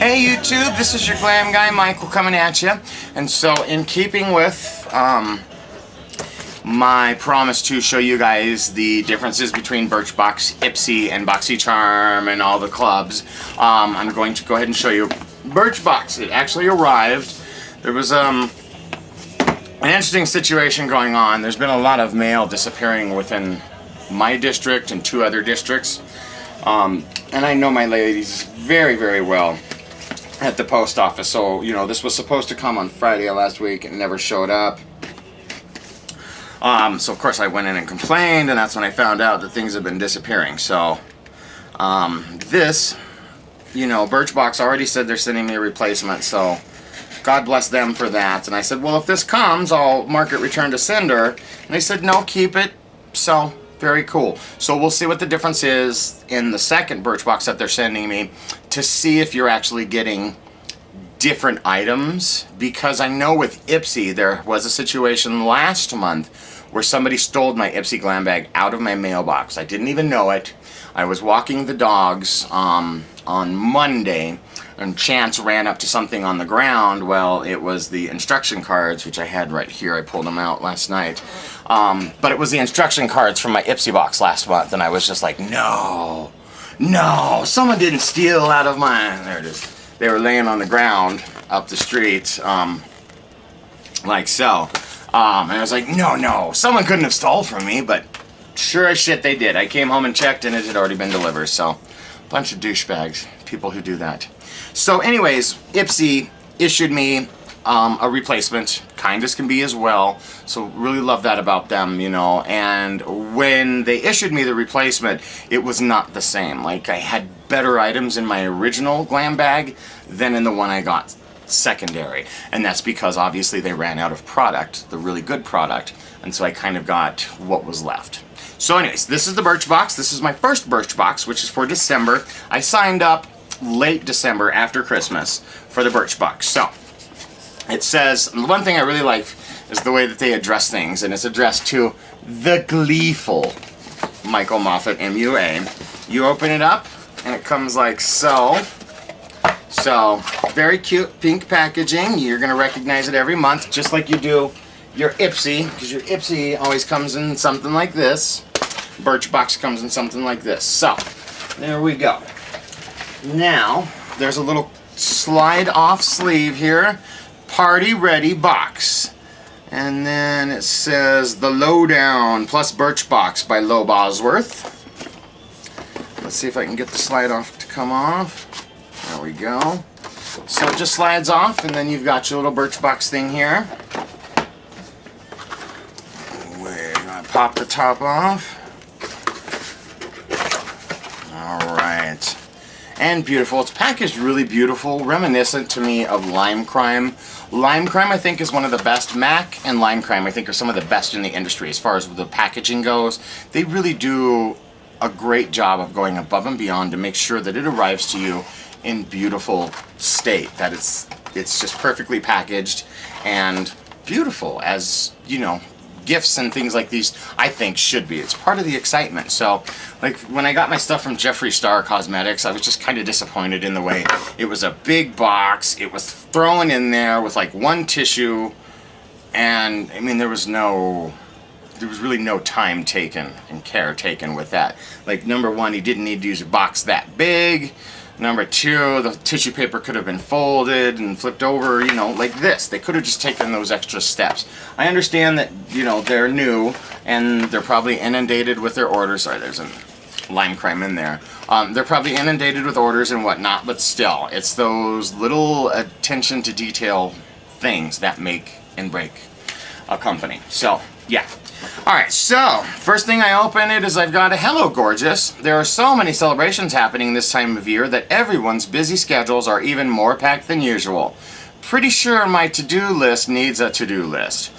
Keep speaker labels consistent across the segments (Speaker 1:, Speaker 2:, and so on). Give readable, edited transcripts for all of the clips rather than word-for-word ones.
Speaker 1: Hey YouTube, this is your glam guy Michael coming at you. And so in keeping with my promise to show you guys the differences between Birchbox, Ipsy, and BoxyCharm and all the clubs, I'm going to go ahead and show you Birchbox. It actually arrived. There was an interesting situation going on. There's been a lot of mail disappearing within my district and 2 other districts. And I know my ladies very, very well at the post office. So, you know, this was supposed to come on Friday of last week and it never showed up. So of course I went in and complained, and that's when I found out that things have been disappearing. So, this, you know, Birchbox already said they're sending me a replacement, so God bless them for that. And I said, well, if this comes, I'll mark it return to sender. And they said, no, keep it. So, very cool. So we'll see what the difference is in the second Birchbox that they're sending me to see if you're actually getting different items, because I know with Ipsy there was a situation last month where somebody stole my Ipsy glam bag out of my mailbox. I didn't even know it. I was walking the dogs on Monday, and chance ran up to something on the ground. Well, it was the instruction cards, which I had right here. I pulled them out last night. But it was the instruction cards from my Ipsy box last month, and I was just like, no, someone didn't steal out of mine. There it is. They were laying on the ground up the street, like so. And I was like, no, someone couldn't have stole from me, but sure as shit they did. I came home and checked, and it had already been delivered. So, bunch of douchebags, people who do that. So anyways, Ipsy issued me a replacement, kind as can be as well, so really love that about them, you know. And when they issued me the replacement, it was not the same. Like, I had better items in my original glam bag than in the one I got secondary, and that's because obviously they ran out of product, the really good product, and so I kind of got what was left. So anyways, this is the Birchbox. This is my first Birchbox, which is for December. I signed up late December after Christmas for the Birchbox. So it says, the one thing I really like is the way that they address things, and it's addressed to the gleeful Michael Moffat, MUA. You open it up and it comes like so. So very cute pink packaging. You're gonna recognize it every month, just like you do your Ipsy, because your Ipsy always comes in something like this. Birchbox comes in something like this. So there we go. Now there's a little slide off sleeve here, party ready box, and then it says the Lowdown plus Birchbox by Lo Bosworth. Let's see if I can get the slide off to come off. There we go. So it just slides off, and then you've got your little Birchbox thing here. We're gonna pop the top off. Alright. And beautiful. It's packaged really beautiful, reminiscent to me of Lait-Creme. Lait-Creme, I think, is one of the best. MAC and Lait-Creme, I think, are some of the best in the industry as far as the packaging goes. They really do a great job of going above and beyond to make sure that it arrives to you in beautiful state, that it's just perfectly packaged and beautiful, as you know, gifts and things like these I think should be. It's part of the excitement. So like when I got my stuff from Jeffree Star Cosmetics, I was just kind of disappointed in the way it was a big box. It was thrown in there with like one tissue, and I mean there was really no time taken and care taken with that. Like, number one, he didn't need to use a box that big. Number two, the tissue paper could have been folded and flipped over, you know, like this. They could have just taken those extra steps. I understand that, you know, they're new and they're probably inundated with their orders. Sorry, there's a Lait-Creme in there. They're probably inundated with orders and whatnot, but still, it's those little attention to detail things that make and break a company. So, yeah. Alright, so, first thing I open it is I've got a Hello Gorgeous. There are so many celebrations happening this time of year that everyone's busy schedules are even more packed than usual. Pretty sure my to-do list needs a to-do list.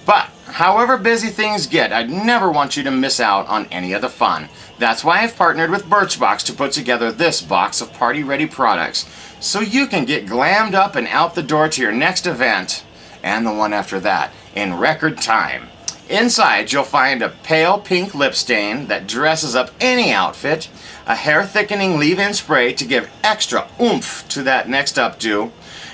Speaker 1: But, however busy things get, I'd never want you to miss out on any of the fun. That's why I've partnered with Birchbox to put together this box of party-ready products, so you can get glammed up and out the door to your next event, and the one after that, in record time. Inside, you'll find a pale pink lip stain that dresses up any outfit, a hair thickening leave-in spray to give extra oomph to that next updo,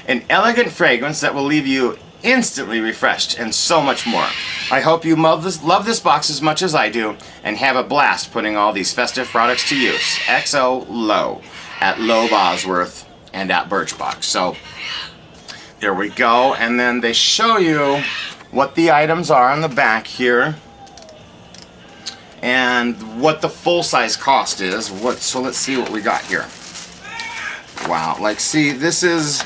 Speaker 1: an elegant fragrance that will leave you instantly refreshed, and so much more. I hope you love this box as much as I do, and have a blast putting all these festive products to use. XO Low at Low Bosworth and at Birchbox. So there we go, and then they show you what the items are on the back here and what the full-size cost is. So let's see what we got here. Wow, like, see, this is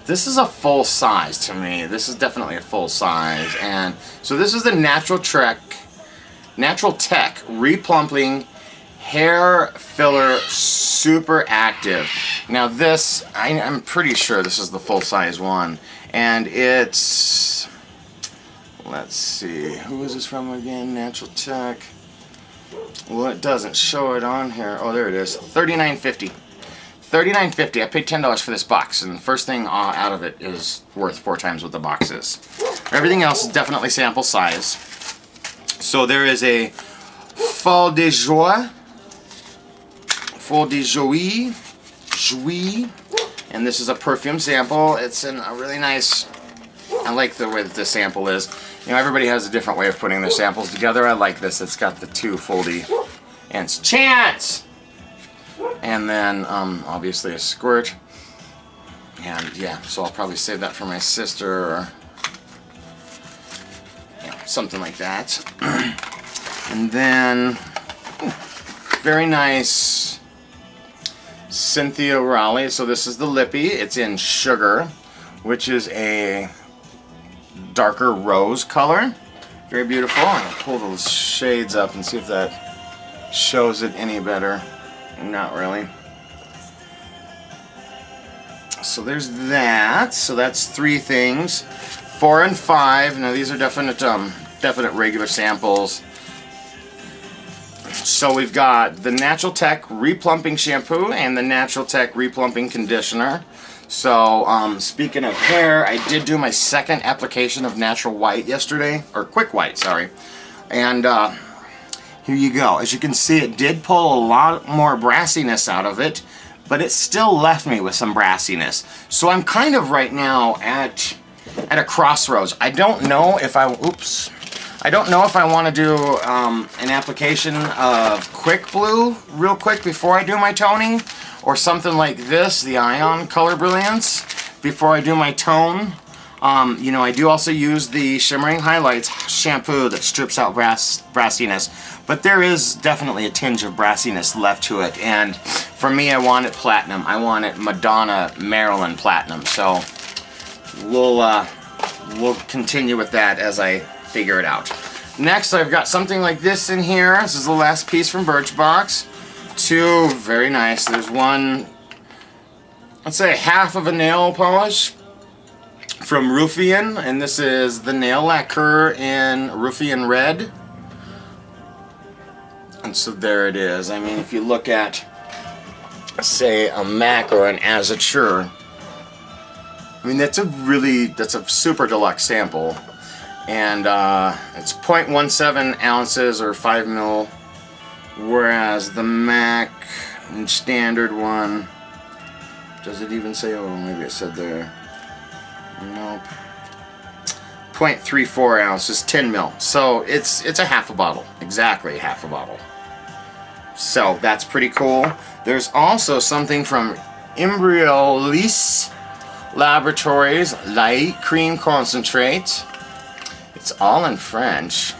Speaker 1: a full size to me. This is definitely a full size. And so this is the Natural Tech Replumping Hair Filler Super Active. Now this, I'm pretty sure this is the full size one. And it's, let's see, who is this from again? Natural Tech. Well, it doesn't show it on here. Oh, there it is. $39.50. $39.50. I paid $10 for this box, and the first thing out of it is worth 4 times what the box is. Everything else is definitely sample size. So there is a Fol de Joie, and this is a perfume sample. It's in a really nice, I like the way that this sample is. You know, everybody has a different way of putting their samples together. I like this. It's got the 2 foldy ends. Chance! And then, obviously a squirt. And yeah, so I'll probably save that for my sister or, you know, something like that. And then, very nice Cynthia Raleigh. So this is the lippy. It's in Sugar, which is a darker rose color. Very beautiful. I'm going to pull those shades up and see if that shows it any better. Not really. So there's that. So that's 3 things. 4 and 5. Now these are definite regular samples. So we've got the Natural Tech Replumping Shampoo and the Natural Tech Replumping Conditioner. So speaking of hair, I did do my second application of Natural White yesterday, or Quick White, sorry. And here you go. As you can see, it did pull a lot more brassiness out of it, but it still left me with some brassiness. So I'm kind of right now at a crossroads. I don't know if I want to do an application of Quick Blue real quick before I do my toning, or something like this, the Ion Color Brilliance, before I do my tone. You know, I do also use the Shimmering Highlights shampoo that strips out brassiness, but there is definitely a tinge of brassiness left to it, and for me, I want it platinum. I want it Madonna Marilyn Platinum, so we'll continue with that as I figure it out. Next, I've got something like this in here. This is the last piece from Birchbox. 2, very nice. There's one, let's say half of a nail polish from Ruffian, and this is the nail lacquer in Ruffian Red. And so there it is. I mean, if you look at, say, a MAC or an Azature, I mean, that's a super deluxe sample. And it's 0.17 ounces or 5 mil, whereas the MAC standard one, does it even say, oh, maybe it said there. Nope. 0.34 ounces, 10 mil. So it's a half a bottle, exactly half a bottle. So that's pretty cool. There's also something from Embryolisse Laboratories, Lait-Creme Concentrate. It's all in French.